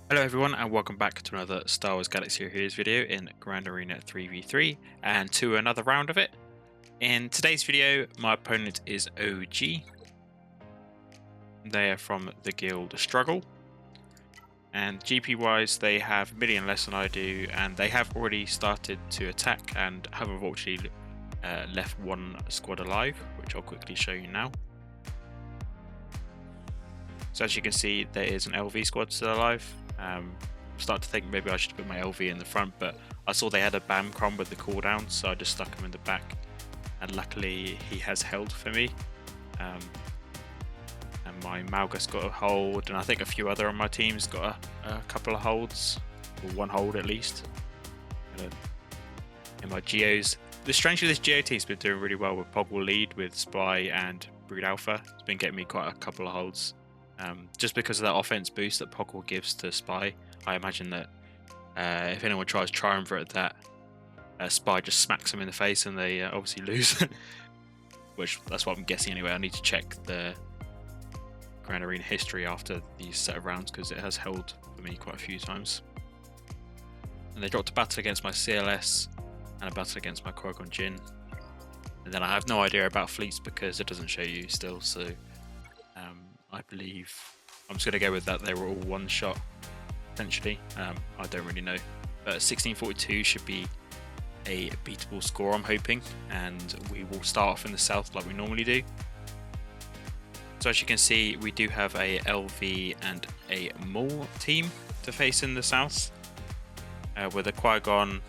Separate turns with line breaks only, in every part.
Hello everyone and welcome back to another Star Wars Galaxy Heroes video in Grand Arena 3v3 and to another round of it. In today's video my opponent is OG. They are from the guild Struggle and GP wise they have a million less than I do and they have already started to attack and have unfortunately left one squad alive, which I'll quickly show you now. So as you can see there is an LV squad still alive. Started to think maybe I should put my LV in the front, but I saw they had a BAMcron with the cooldown, so I just stuck him in the back. And luckily he has held for me. And my Malgus got a hold, and I think a few other on my team's got a couple of holds, or one hold at least. In my Geos, the strength of this Geo team's been doing really well with Poggle lead with Spy and Brood Alpha. It's been getting me quite a couple of holds. Just because of that offense boost that Poggle gives to Spy, I imagine that if anyone tries Triumvirate that, Spy just smacks them in the face and they obviously lose. Which, that's what I'm guessing anyway. I need to check the Grand Arena history after these set of rounds because it has held for me quite a few times. And they dropped a battle against my CLS and a battle against my Qui-Gon Jinn. And then I have no idea about fleets because it doesn't show you still, so I believe I'm just going to go with that. They were all one shot, potentially. I don't really know. But 1642 should be a beatable score, I'm hoping. And we will start off in the south like we normally do. So as you can see, we do have a LV and a Maul team to face in the south. With a Qui-Gon,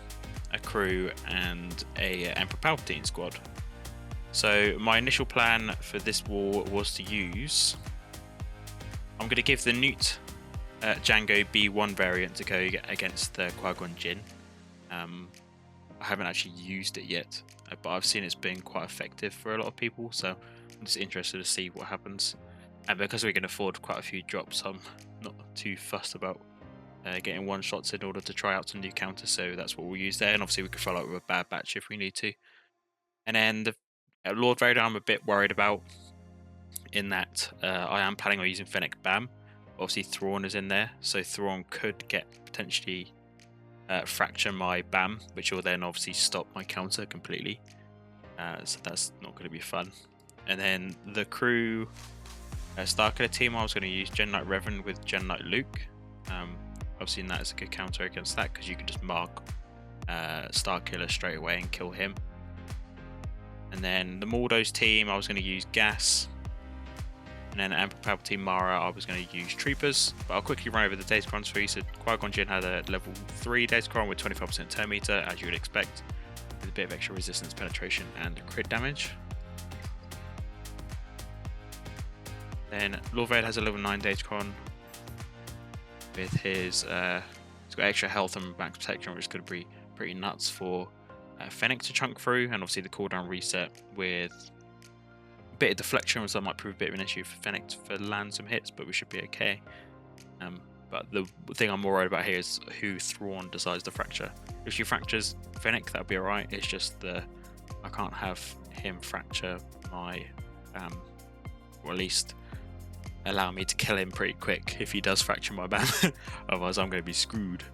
a crew, and a Emperor Palpatine squad. So my initial plan for this war was to use... I'm going to give the Nute Django B1 variant to go against the Qui-Gon Jinn. I haven't actually used it yet, but I've seen it's been quite effective for a lot of people, so I'm just interested to see what happens. And because we can afford quite a few drops, I'm not too fussed about getting one shots in order to try out some new counters, so that's what we'll use there. And obviously we can follow up with a bad batch if we need to. And then the Lord Vader I'm a bit worried about, in that I am planning on using Fennec BAM. Obviously Thrawn is in there, so Thrawn could get potentially fracture my BAM, which will then obviously stop my counter completely. So that's not going to be fun. And then the crew Starkiller team, I was going to use Gen Knight Reverend with Gen Knight Luke. I've seen that as a good counter against that because you can just mark Starkiller straight away and kill him. And then the Mordos team, I was going to use Gas. And then Emperor Palpatine Mara, I was going to use Troopers. But I'll quickly run over the Datacrons for you. So Qui-Gon Jinn had a level 3 Datacron with 25% turn meter, as you would expect, with a bit of extra resistance, penetration, and crit damage. Then Lord Vader has a level 9 Datacron with his... he's got extra health and max protection, which is going to be pretty nuts for Fennec to chunk through, and obviously the cooldown reset with a bit of deflection, so that might prove a bit of an issue for Fennec to land some hits, but we should be okay. But the thing I'm more worried about here is who Thrawn decides to fracture. If she fractures Fennec, that'll be alright. It's just I can't have him fracture my or at least allow me to kill him pretty quick if he does fracture my BAM. Otherwise I'm going to be screwed.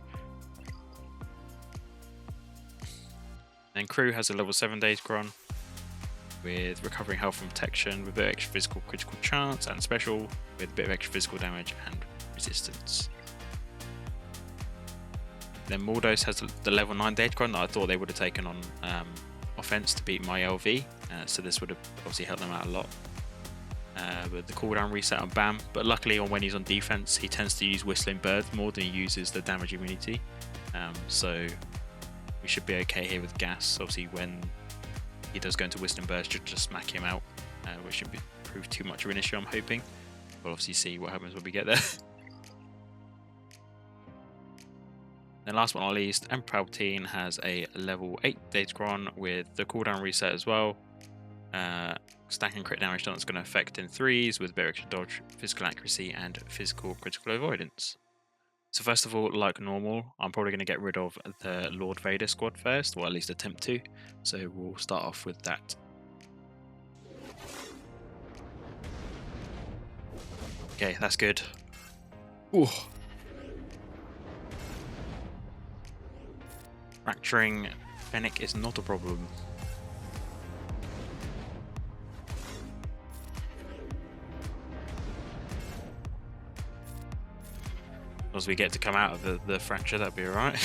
And crew has a level 7 Datacron with recovering health and protection with a bit of extra physical critical chance and special with a bit of extra physical damage and resistance. Then Mordos has the level 9 Datacron that I thought they would have taken on offense to beat my LV, so this would have obviously helped them out a lot. With the cooldown reset on BAM, but luckily when he's on defense he tends to use Whistling Bird more than he uses the damage immunity, so we should be okay here with Gas. Obviously when he does go into Whistling Burst, just smack him out, which shouldn't prove too much of an issue, I'm hoping. We'll obviously see what happens when we get there. Then last but not least, Emperor Palpatine has a level 8 Datacron with the cooldown reset as well. Stacking crit damage that's going to affect in 3s with a bit of extra dodge, physical accuracy, and physical critical avoidance. So first of all, like normal, I'm probably going to get rid of the Lord Vader squad first, or at least attempt to. So we'll start off with that. Okay, that's good. Ooh. Fracturing Fennec is not a problem. As we get to come out of the fracture, that'd be alright.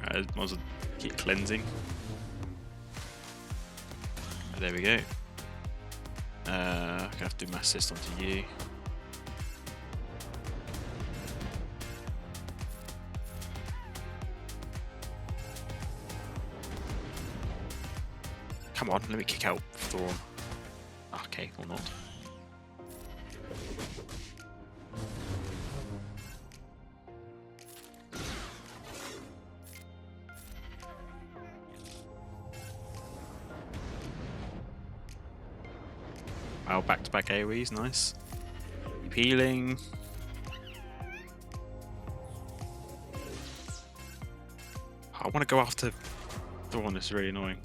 Might as well keep cleansing. There we go. I'm gonna have to do mass assist onto you. Come on, let me kick out Thrawn. Okay, or not. Wow, back-to-back AoEs, nice. Keep healing. I want to go after Thrawn, this is really annoying.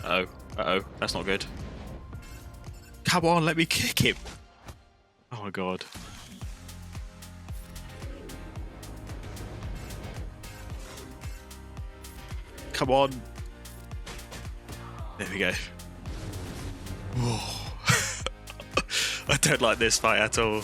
Uh-oh, that's not good. Come on, let me kick him! Oh my god. Come on! There we go. Oh. I don't like this fight at all.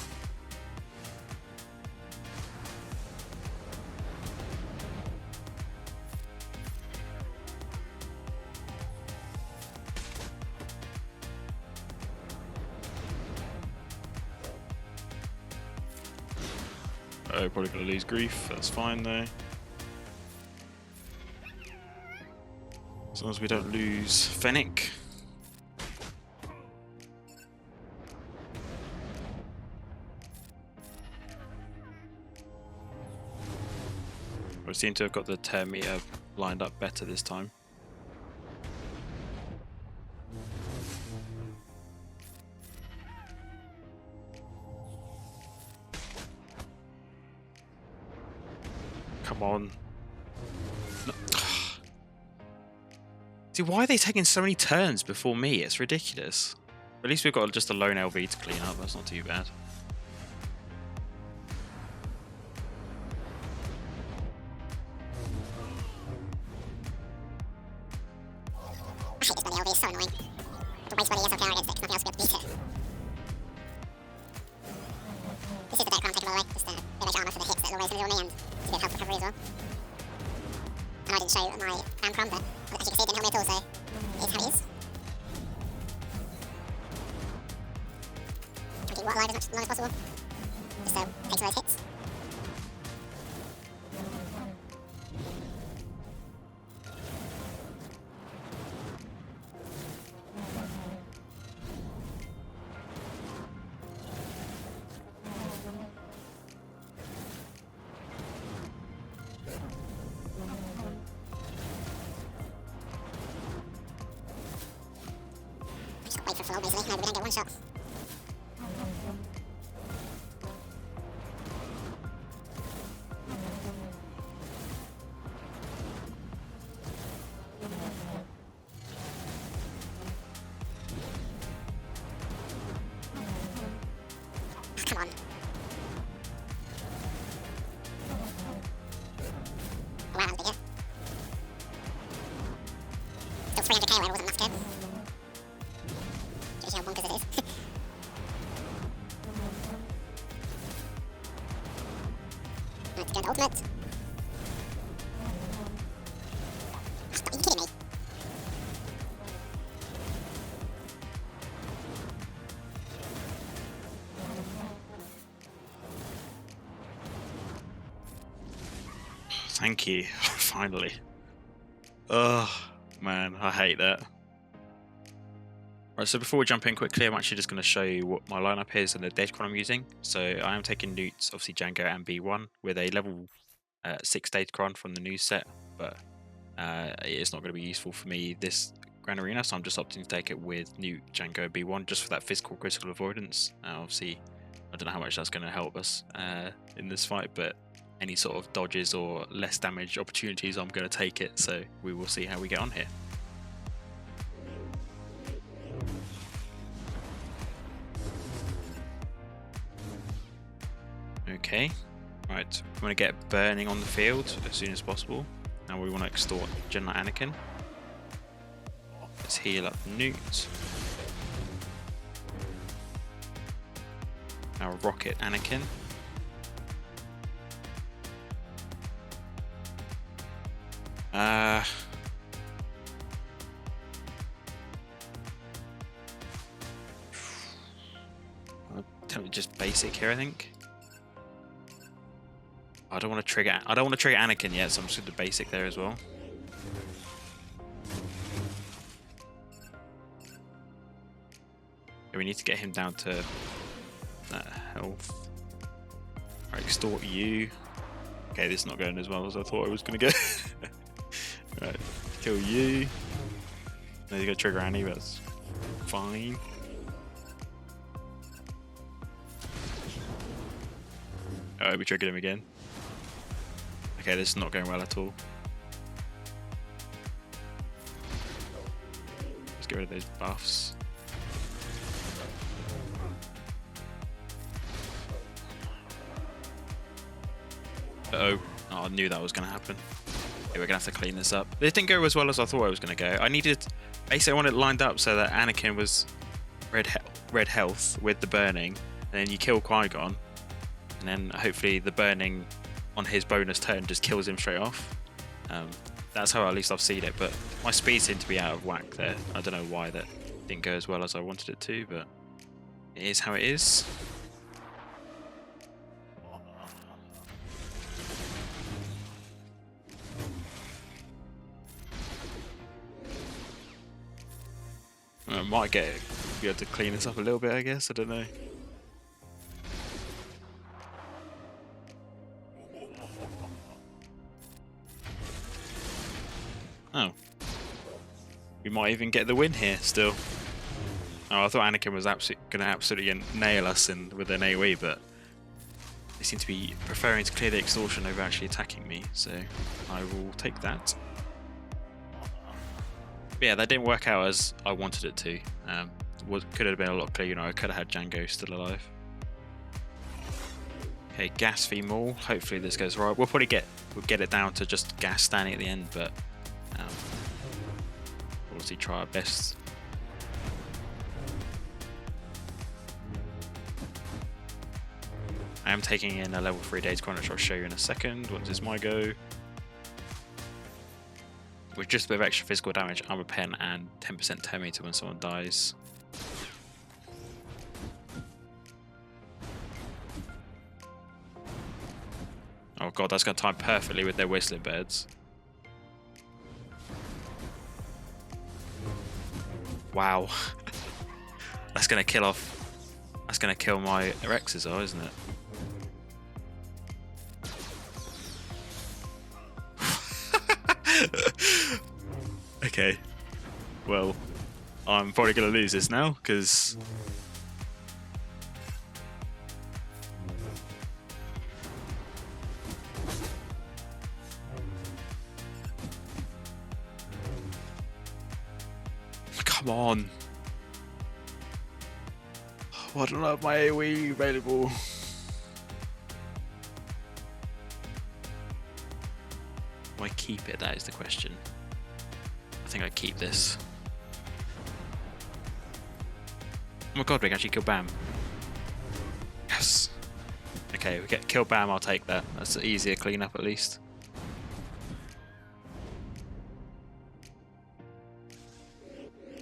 Oh, probably gonna lose grief, that's fine though. As long as we don't lose Fennec. We seem to have got the tear meter lined up better this time. Come on. No. See, why are they taking so many turns before me? It's ridiculous. At least we've got just a lone LV to clean up, that's not too bad.
I hate this bloody LV, it's so annoying. The waste bloody SLKR against it, nothing else to be able to beat it. This is the Datacron taking all the way, just damage armor for the hits that are always going to be on me, and it's a bit of health recovery as well. And I didn't show my BAMcron, but as you can see, it didn't help me at all, so it is how it is. Try to keep Wat alive as long as possible, just so it takes those hits. Wait for full basically, maybe we don't get one shot. Come on. Oh, wow, that was bigger. Still 300k where it wasn't massacred. How bonkers it is. Let's go to ultimate. Stop, are you kidding me?
Thank you, finally. Oh man, I hate that. Right, so before we jump in quickly, I'm actually just going to show you what my lineup is and the Datacron I'm using. So I am taking Nute, obviously Django and B1 with a level 6 Datacron from the new set, but it's not going to be useful for me this Grand Arena, so I'm just opting to take it with Nute, Django, B1 just for that physical critical avoidance. Obviously, I don't know how much that's going to help us in this fight, but any sort of dodges or less damage opportunities, I'm going to take it, so we will see how we get on here. Okay, Right, we want to get burning on the field as soon as possible. Now we want to extort Jedi Anakin. Let's heal up Nute. Now rocket Anakin. Just basic here, I think. I don't want to trigger Anakin yet, so I'm just going to basic there as well. We need to get him down to health. Right, extort you. Okay, this is not going as well as I thought it was going to go. Right, kill you. Now you got to trigger Annie, but that's fine. Oh, we triggered him again. Okay, this is not going well at all. Let's get rid of those buffs. Uh-oh. Oh, I knew that was going to happen. Okay, we're going to have to clean this up. This didn't go as well as I thought it was going to go. Basically I wanted it lined up so that Anakin was red health with the burning, and then you kill Qui-Gon, and then hopefully the burning on his bonus turn just kills him straight off. That's how at least I've seen it, but my speed seemed to be out of whack there. I don't know why that didn't go as well as I wanted it to, but it is how it is. I might be able to clean this up a little bit, I guess. I don't know. Oh. We might even get the win here still. Oh, I thought Anakin was going to absolutely nail us with an AoE, but they seem to be preferring to clear the extortion over actually attacking me, so I will take that. But yeah, that didn't work out as I wanted it to. Could have been a lot clearer. I could have had Django still alive. Okay, gas v Maul. Hopefully this goes right. We'll get it down to just gas standing at the end, but we'll obviously try our best. I am taking in a level 3 Datacron, which I'll show you in a second. Once it's my go. With just a bit of extra physical damage, armor pen, and 10% turn meter when someone dies. Oh god, that's going to time perfectly with their whistling birds. Wow. That's going to kill off. That's going to kill my Rexes, though, isn't it? Okay, well, I'm probably going to lose this now, because come on. Oh, I don't have my AoE available. Do I keep it? That is the question. I think I keep this. Oh my god, we can actually kill Bam. Yes. Okay, we get kill Bam, I'll take that. That's an easier cleanup at least.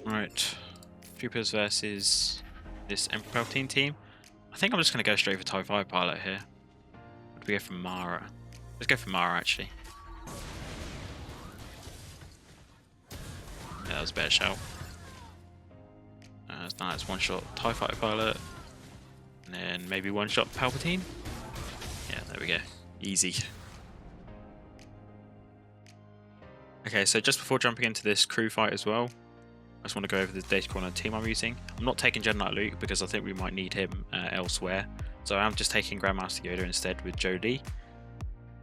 Right. Troopers versus this Emperor Palpatine team. I think I'm just going to go straight for TIE 5 pilot here. Would we go for Mara? Let's go for Mara actually. Yeah, that was a better shout. That's one shot TIE Fighter pilot. And then maybe one shot Palpatine. Yeah, there we go. Easy. Okay, so just before jumping into this crew fight as well, I just want to go over the Datacron team I'm using. I'm not taking Jedi Knight Luke because I think we might need him elsewhere. So I'm just taking Grandmaster Yoda instead with Jodie.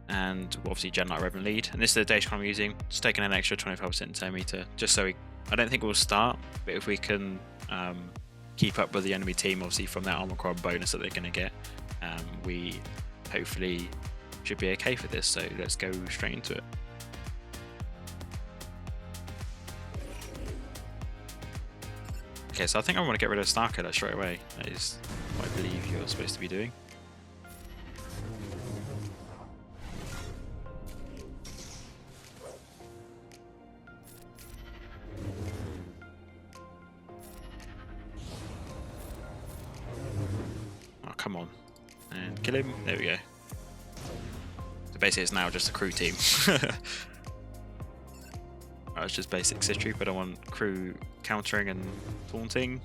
And obviously Jedi Knight Reverend lead. And this is the Datacron I'm using. Just taking an extra 25% turn meter, just so I don't think we'll start, but if we can keep up with the enemy team, obviously from that BAMcron bonus that they're going to get, we hopefully should be okay for this, so let's go straight into it. Okay, so I think I want to get rid of Starkiller straight away. That is what I believe you're supposed to be doing. Oh, come on. And kill him. There we go. So basically it's now just a crew team. It's just basic Sith but I want crew countering and taunting.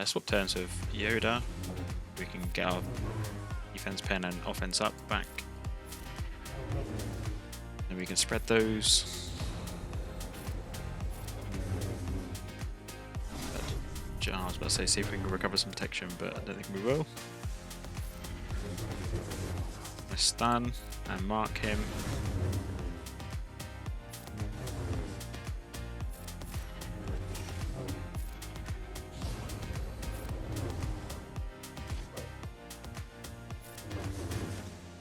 Swap turns with Yoda. We can get our defense pen and offense up back. Then we can spread those. I was about to say, see if we can recover some protection, but I don't think we will. I stun and mark him.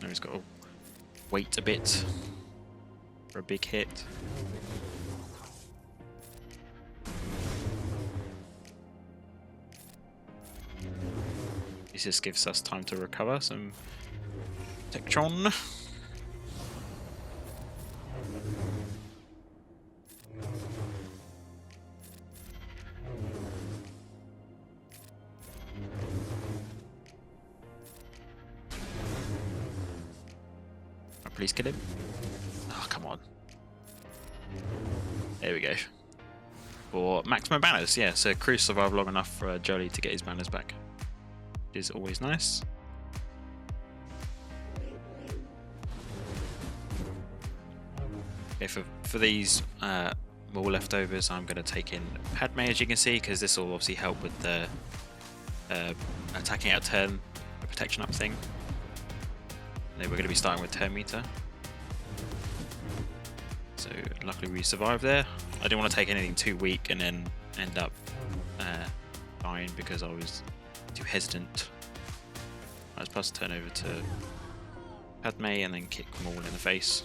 Now he's got to wait a bit for a big hit. This just gives us time to recover some Datacron. Oh, please kill him. Oh, come on. There we go. For maximum banners, yeah, so crew survived long enough for Jolie to get his banners back. Is always nice. Okay, for these Maul leftovers, I'm going to take in Padme, as you can see, because this will obviously help with the attacking out of turn, the protection up thing. And then we're going to be starting with turn meter. So luckily we survived there. I didn't want to take anything too weak and then end up dying because I was too hesitant. Let's pass the turn over to Padme and then kick Maul in the face.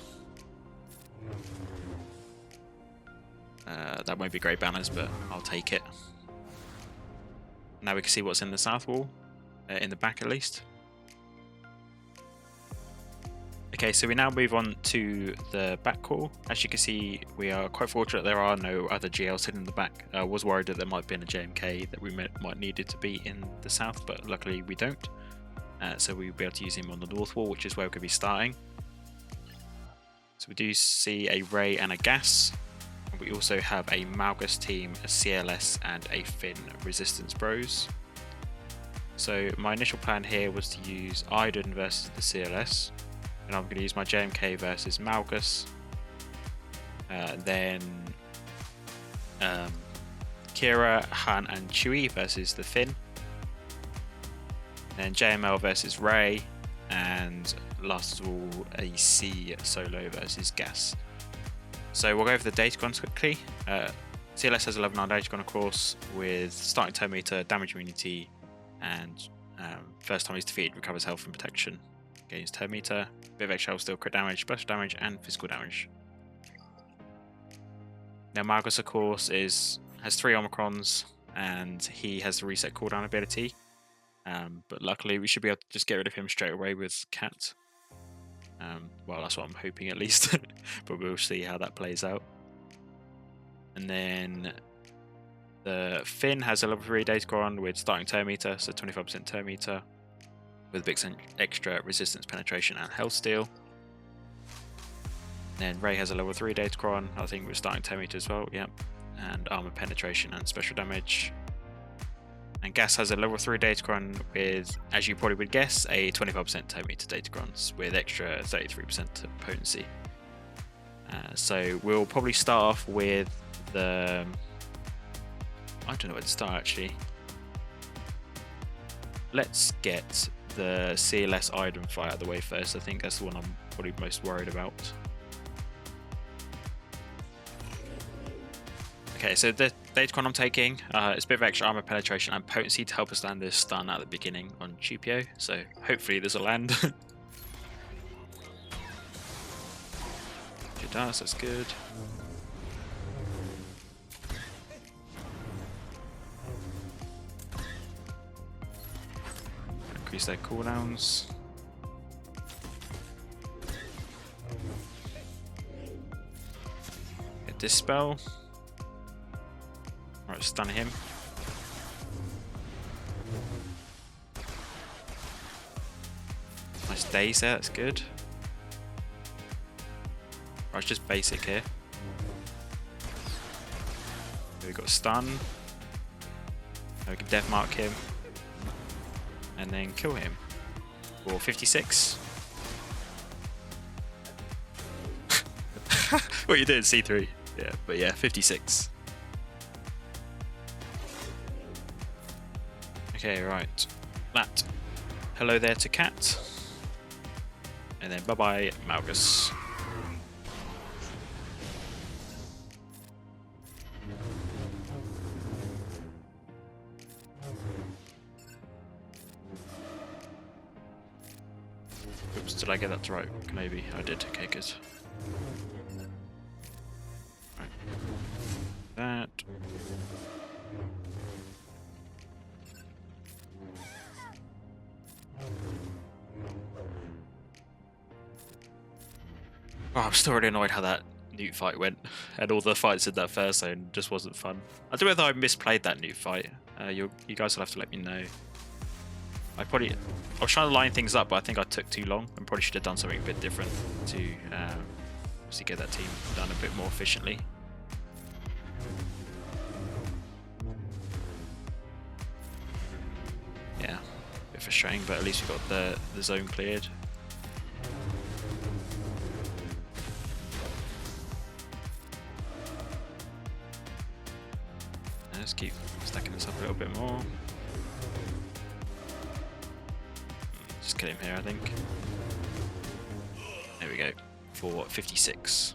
That won't be great banners, but I'll take it. Now we can see what's in the south wall, in the back at least. Okay, so we now move on to the back wall. As you can see, we are quite fortunate there are no other GLs hidden in the back. I was worried that there might have been a JMK that we might need it to be in the south, but luckily we don't. So we'll be able to use him on the north wall, which is where we're going to be starting. So we do see a Ray and a Gas. And we also have a Malgus team, a CLS and a Finn Resistance Bros. So my initial plan here was to use Iden versus the CLS. And I'm going to use my JMK versus Malgus. Then Qira, Han and Chewie versus the Finn. Then JML versus Ray. And last of all, a C solo versus Gas. So we'll go over the Datacrons quickly. CLS has 11 Datacron, of course, with starting turn meter, damage immunity, and first time he's defeated recovers health and protection. Gains turn meter, bit of extra health, still crit damage, special damage, and physical damage. Now Malgus, of course, has 3 Omicrons, and he has the reset cooldown ability. But luckily we should be able to just get rid of him straight away with Cat. Well, that's what I'm hoping at least, but we'll see how that plays out. And then the Finn has a level 3 Datacron with starting turn meter, so 25% turn meter, with a big extra resistance, penetration, and health steal. Then Ray has a level 3 Datacron, I think with starting turn meter as well, yep, and armor penetration and special damage. And Gas has a level 3 Datacron with, as you probably would guess, a 25% turn meter Datacrons with extra 33% potency. So we'll probably start off with the... I don't know where to start actually. Let's get the CLS Iden fight out of the way first. I think that's the one I'm probably most worried about. Okay, so the Datacron I'm taking, it's a bit of extra armor penetration and potency to help us land this stun at the beginning on Chupio, so hopefully this will land. It does, that's good. Increase their cooldowns. Get this spell. Right, stun him. Nice daze there, that's good. Right, it's just basic here. We've got stun. Now we can death mark him. And then kill him. For 56. What you doing, C3? Yeah, but yeah, 56. Okay, right. That. Hello there to Cat. And then bye-bye, Malgus. Oops, did I get that right? Maybe I did. Okay, good. Right. That. Oh, I'm still really annoyed how that Nute fight went, and all the fights in that first zone just wasn't fun. I don't know whether I misplayed that Nute fight. You guys will have to let me know. I was trying to line things up, but I think I took too long and probably should have done something a bit different to obviously get that team done a bit more efficiently. Yeah, a bit frustrating, but at least we got the zone cleared. Let's keep stacking this up a little bit more. Just kill him here, I think. There we go, for 56.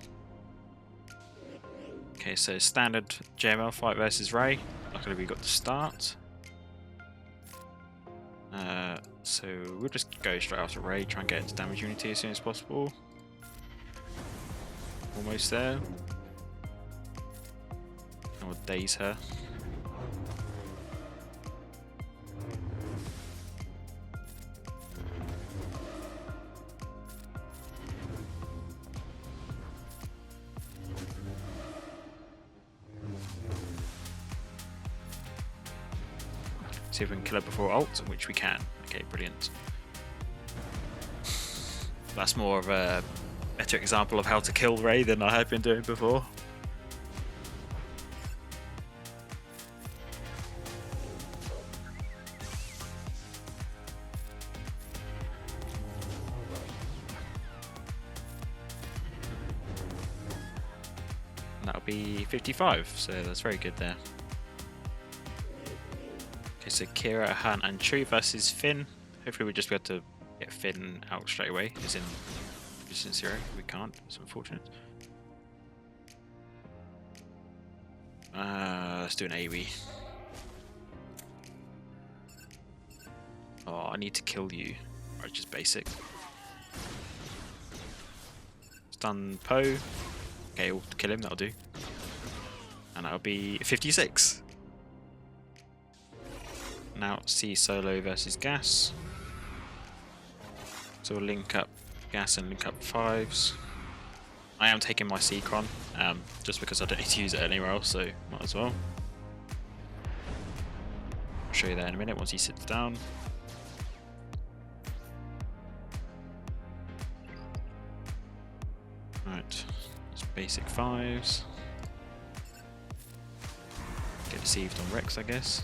Okay, so standard JML fight versus Ray. Luckily we got the start. So we'll just go straight after Ray, try and get into damage unity as soon as possible. Almost there. And we'll daze her. See if we can kill her before ult, which we can. Okay, brilliant. That's more of a better example of how to kill Ray than I have been doing before. And that'll be 55, so that's very good there. Okay, so Qira, Han, and Chu versus Finn. Hopefully we'll just be able to get Finn out straight away, as in distance 0. We can't, it's unfortunate. Let's do an AoE. Oh, I need to kill you. Right, just basic. Stun Poe. Okay, we'll kill him, that'll do. And that'll be 56. Now C solo versus gas. So we'll link up gas and link up 5s. I am taking my C-Cron, just because I don't need to use it anywhere else, so might as well. I'll show you that in a minute once he sits down. Right, just basic 5s. Get deceived on Rex, I guess.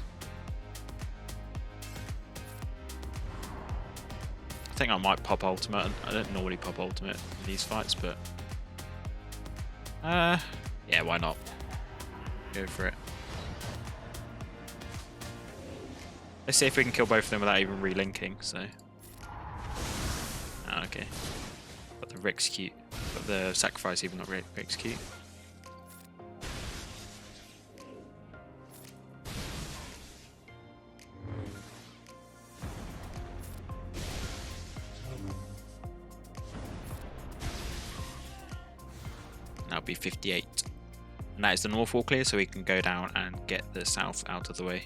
I think I might pop ultimate. I don't normally pop ultimate in these fights, but yeah, why not? Go for it. Let's see if we can kill both of them without even relinking. So, okay. Got the execute, got the sacrifice, even not re execute. And that'll be 58. And that is the north wall clear, so we can go down and get the south out of the way.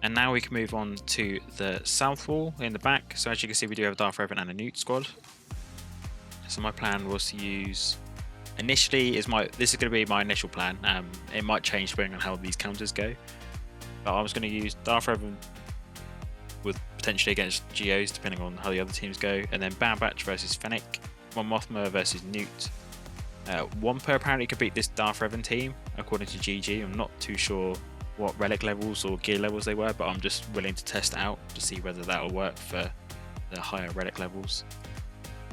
And now we can move on to the south wall in the back. So as you can see, we do have a Darth Revan and a Nute squad. So my plan was to use, initially this is going to be my initial plan. It might change depending on how these counters go. But I was going to use Darth Revan with potentially against Geos, depending on how the other teams go, and then Bad Batch versus Fennec, Mon Mothma versus Nute. Wampa apparently could beat this Darth Revan team, according to GG. I'm not too sure what relic levels or gear levels they were, but I'm just willing to test it out to see whether that will work for the higher relic levels.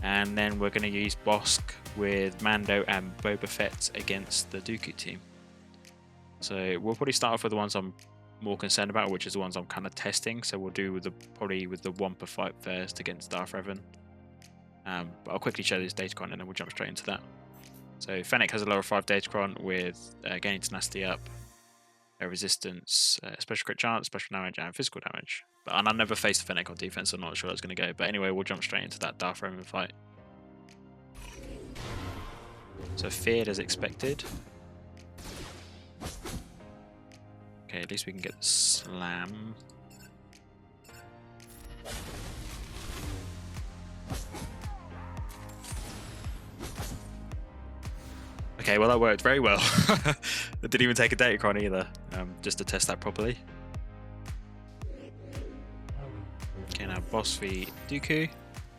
And then we're going to use Bossk with Mando and Boba Fett against the Dooku team. So we'll probably start off with the ones I'm more concerned about, which is the ones I'm kind of testing. So we'll do with probably with the Wampa fight first against Darth Revan. But I'll quickly show this Datacron and then we'll jump straight into that. So Fennec has a lower 5 Datacron with gaining tenacity up, resistance, special crit chance, special damage, and physical damage. And I've never faced Fennec on defense, so I'm not sure how it's going to go. But anyway, we'll jump straight into that Darth Revan fight. So feared as expected. Okay, at least we can get the slam. Okay, well that worked very well. I didn't even take a Datacron either, just to test that properly. Okay, now Bossk v Dooku.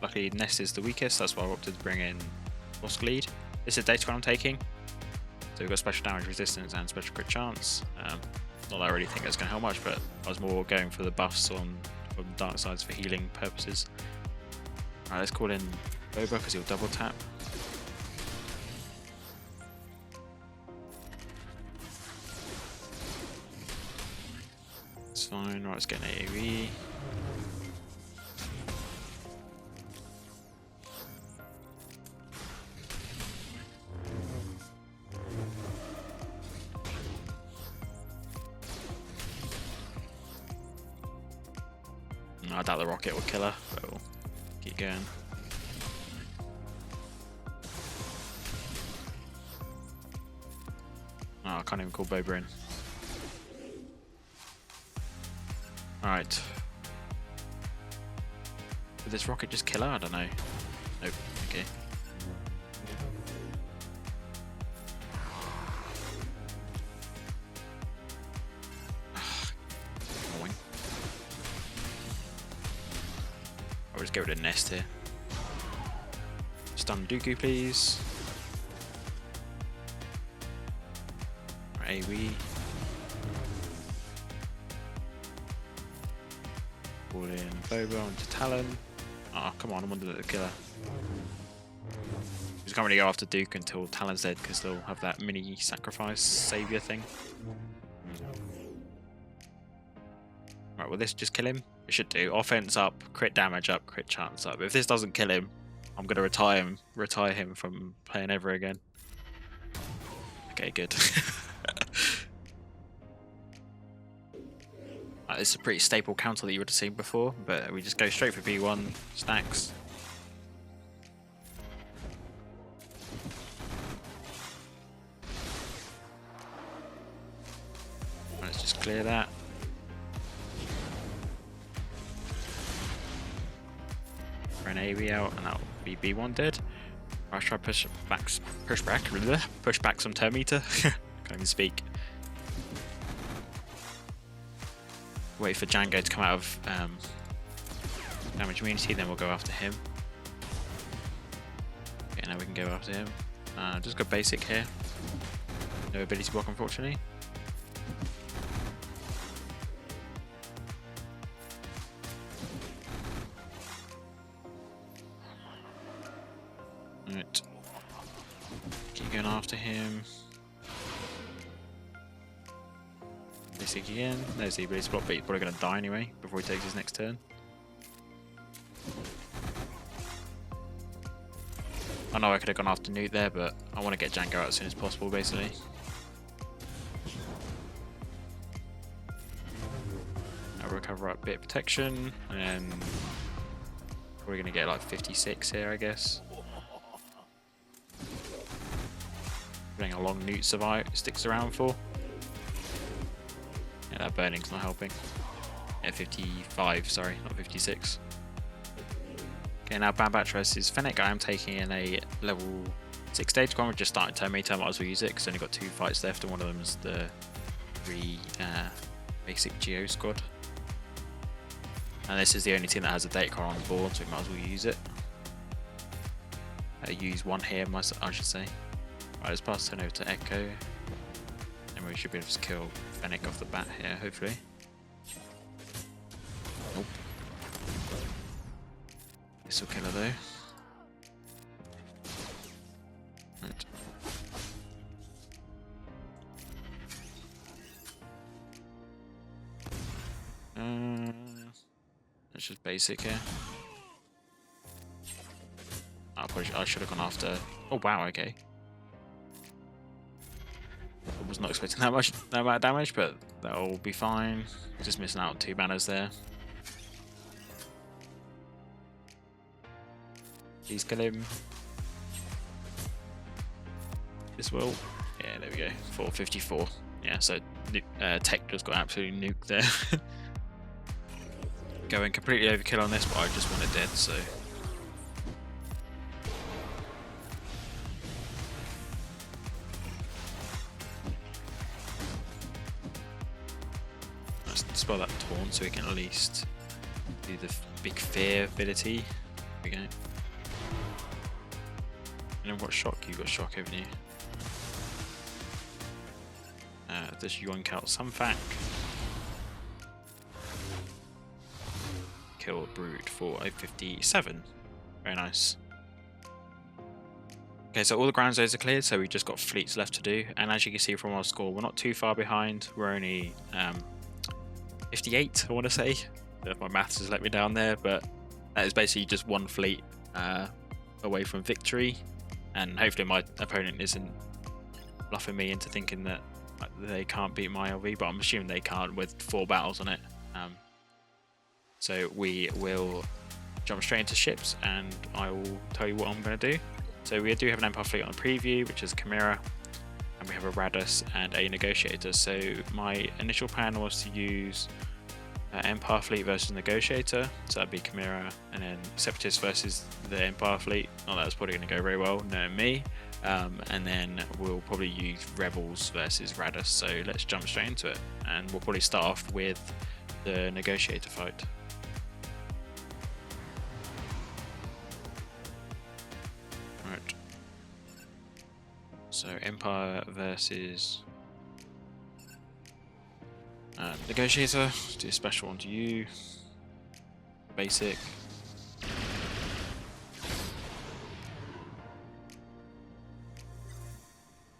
Luckily Nest is the weakest, that's why I opted to bring in Bossk lead. This is Datacron I'm taking. So we've got special damage resistance and special crit chance. Not that I really think that's going to help much, but I was more going for the buffs from dark sides for healing purposes. Alright, let's call in Boba because he'll double tap. It's fine, right, let's get an AoE. I doubt the rocket will kill her, but we'll keep going. Oh, I can't even call Boba in. Alright. Will this rocket just kill her? I don't know. Nope. Okay. I'll just get rid of Nest here. Stun Dooku, please. AoE. Call in Boba onto Talon. Oh, come on, I wanted to kill her. Just can't really go after Dooku until Talon's dead because they'll have that mini sacrifice savior thing. Right, will this just kill him? It should do. Offense up, crit damage up, crit chance up. If this doesn't kill him, I'm going to retire him from playing ever again. Okay, good. This is a pretty staple counter that you would have seen before, but we just go straight for B1 stacks. Let's just clear that. For an AoE out, and that'll be B1 dead. I'll try push back some turn meter. Can't even speak. Wait for Django to come out of damage immunity, then we'll go after him. Okay, now we can go after him. Just go basic here. No ability block, unfortunately. Right. Keep going after him. Basic again. There's the ability block, but he's probably going to die anyway before he takes his next turn. I know I could have gone after Nute there, but I want to get Django out as soon as possible, basically. I'll recover up bit of protection, and probably going to get like 56 here, I guess. Depending how long Nute sticks around for. Yeah, that burning's not helping. Yeah, 55, sorry, not 56. Okay, now BAMcron versus Fennec. I am taking in a level 6 Datacron. We're just starting Terminator, might as well use it because only got 2 fights left, and one of them is the basic Geo squad. And this is the only team that has a Datacron on the board, so we might as well use it. Use one here, I should say. Right, let's pass turn over to Echo. And we should be able to kill Fennec off the bat here, hopefully. Nope. This will kill her though. Right. That's just basic here. I should have gone after. Oh wow, okay. I was not expecting that amount of damage, but that'll be fine. Just missing out on 2 banners there. Please kill him. This will. Yeah, there we go. 454. Yeah, so Tech just got absolutely nuked there. Going completely overkill on this, but I just want it dead, so. Let's spell that taunt so we can at least do the big fear ability. There we go. And then what shock? You got shock, haven't you? Does you yoink out some fact? Kill Brute for a 57. Very nice. Okay, so all the ground zones are cleared, so we just got fleets left to do. And as you can see from our score, we're not too far behind. We're only 58, I want to say. If my maths has let me down there, but that is basically just one fleet away from victory. And hopefully my opponent isn't bluffing me into thinking that they can't beat my LV, but I'm assuming they can't with 4 battles on it. So we will jump straight into ships, and I will tell you what I'm going to do. So we do have an Empire fleet on the preview, which is Chimaera, and we have a Raddus and a Negotiator. So my initial plan was to use Empire fleet versus Negotiator, so that'd be Chimaera, and then Separatists versus the Empire fleet. Oh, that's probably going to go very well, knowing me. And then we'll probably use Rebels versus Raddus. So let's jump straight into it, and we'll probably start off with the Negotiator fight. Right. So Empire versus Negotiator. Do a special one to you. Basic.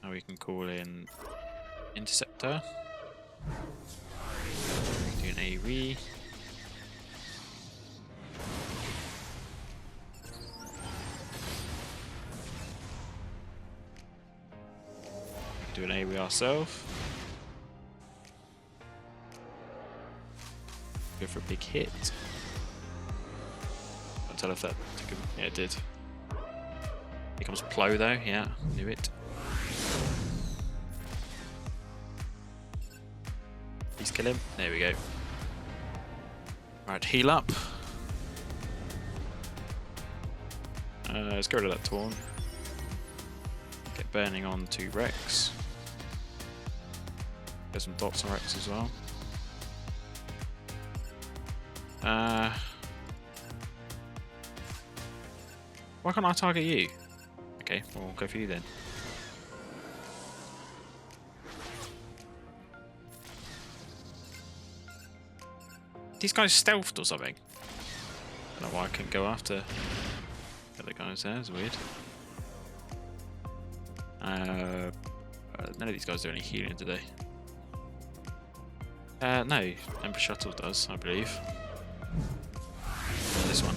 Now we can call in Interceptor. Do an AoE. Do an AoE ourselves. Go for a big hit. Can't tell if that took him. Yeah, it did. Here comes Plo though, yeah, knew it. Please kill him. There we go. Right, heal up. Let's get rid of that taunt. Get burning on to Rex. Get some dots on Rex as well. Why can't I target you? Okay, well, we'll go for you then. These guys stealthed or something. I don't know why I couldn't go after the other guys there, it's weird. None of these guys do any healing today. No, Emperor Shuttle does, I believe. This one.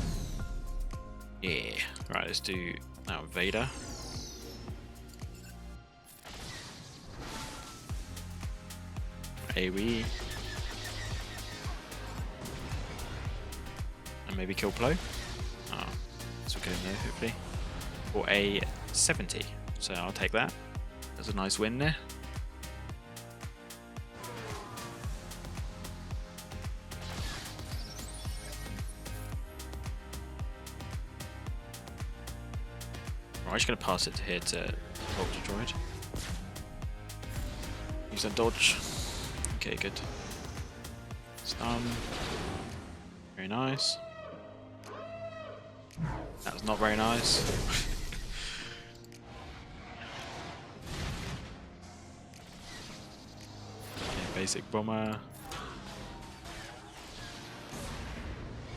Yeah. Right, let's do now Vader. AoE. And maybe kill Plo. Oh, this will get him there, hopefully. For a 70. So I'll take that. That's a nice win there. Right, I'm just going to pass it here to Ultra Droid. Use that dodge. Okay, good. Stun. Very nice. That was not very nice. Okay, basic bomber.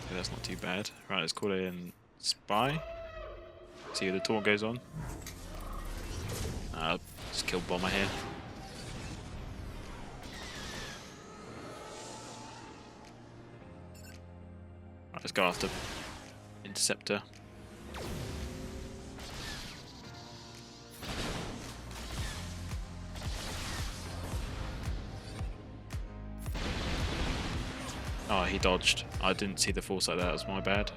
Okay, that's not too bad. Right, let's call it in spy. See if the taunt goes on. Just kill bomber here. Right, let's go after interceptor. Oh, he dodged. I didn't see the force like that. That was my bad.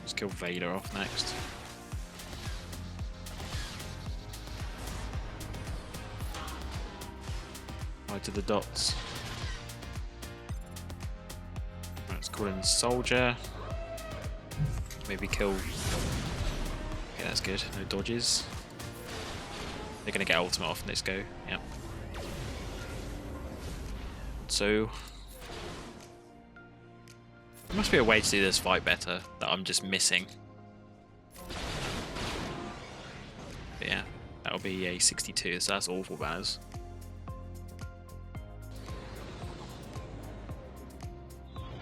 Let's kill Vader off next. Right to the dots. Right, let's call in soldier. Maybe kill. Okay, that's good. No dodges. They're gonna get ultimate off. Let's go. Yep. So there must be a way to do this fight better that I'm just missing. But yeah, that'll be a 62. So that's awful, Baz.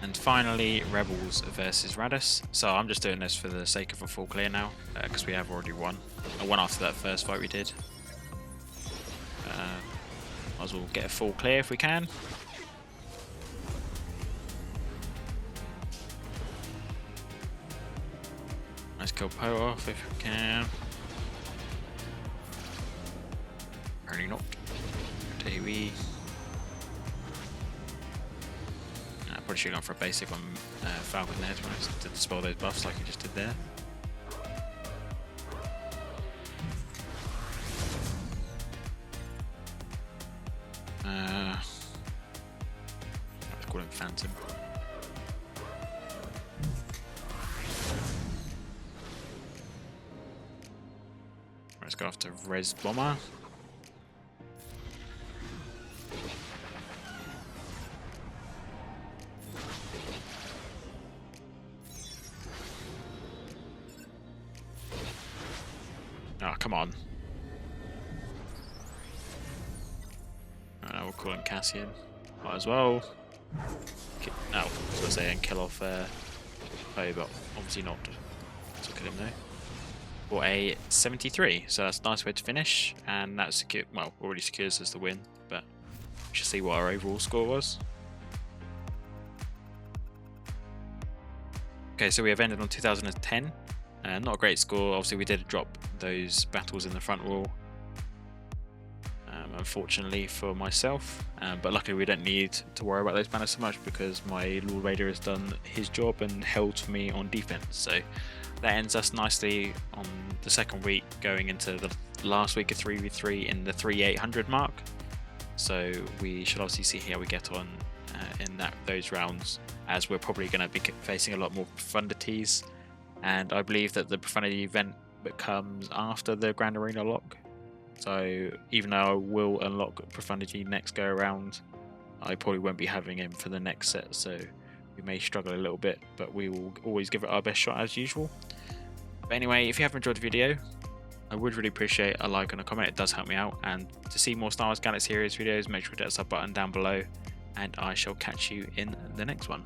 And finally, Rebels versus Raddus. So I'm just doing this for the sake of a full clear now, because we have already won. I won after that first fight we did. Might as well get a full clear if we can. Let's kill Poe off if we can. Apparently not. Dewey. Probably should have gone for a basic on Falcon there to dispel those buffs like he just did there. Let's call him Phantom. Let's go after Res Bomber. Oh, come on. We'll call him Cassian. Might as well. No, I was going to say and kill off Poe, but obviously not. So kill him though. For a 73, so that's a nice way to finish, and that's secure. Well, already secures us the win, but we should see what our overall score was. Okay, so we have ended on 2010. Not a great score. Obviously, we did drop those battles in the front wall, unfortunately for myself. But luckily, we don't need to worry about those banners so much because my Lord Vader has done his job and held for me on defense. So that ends us nicely on the second week, going into the last week of 3v3 in the 3800 mark. So we should obviously see how we get on in those rounds, as we're probably going to be facing a lot more profundities. And I believe that the profundity event comes after the Grand Arena lock. So even though I will unlock profundity next go around, I probably won't be having him for the next set. So we may struggle a little bit, but we will always give it our best shot as usual. But anyway, if you have enjoyed the video, I would really appreciate a like and a comment. It does help me out. And to see more Star Wars Galaxy Heroes videos, make sure to hit the sub button down below. And I shall catch you in the next one.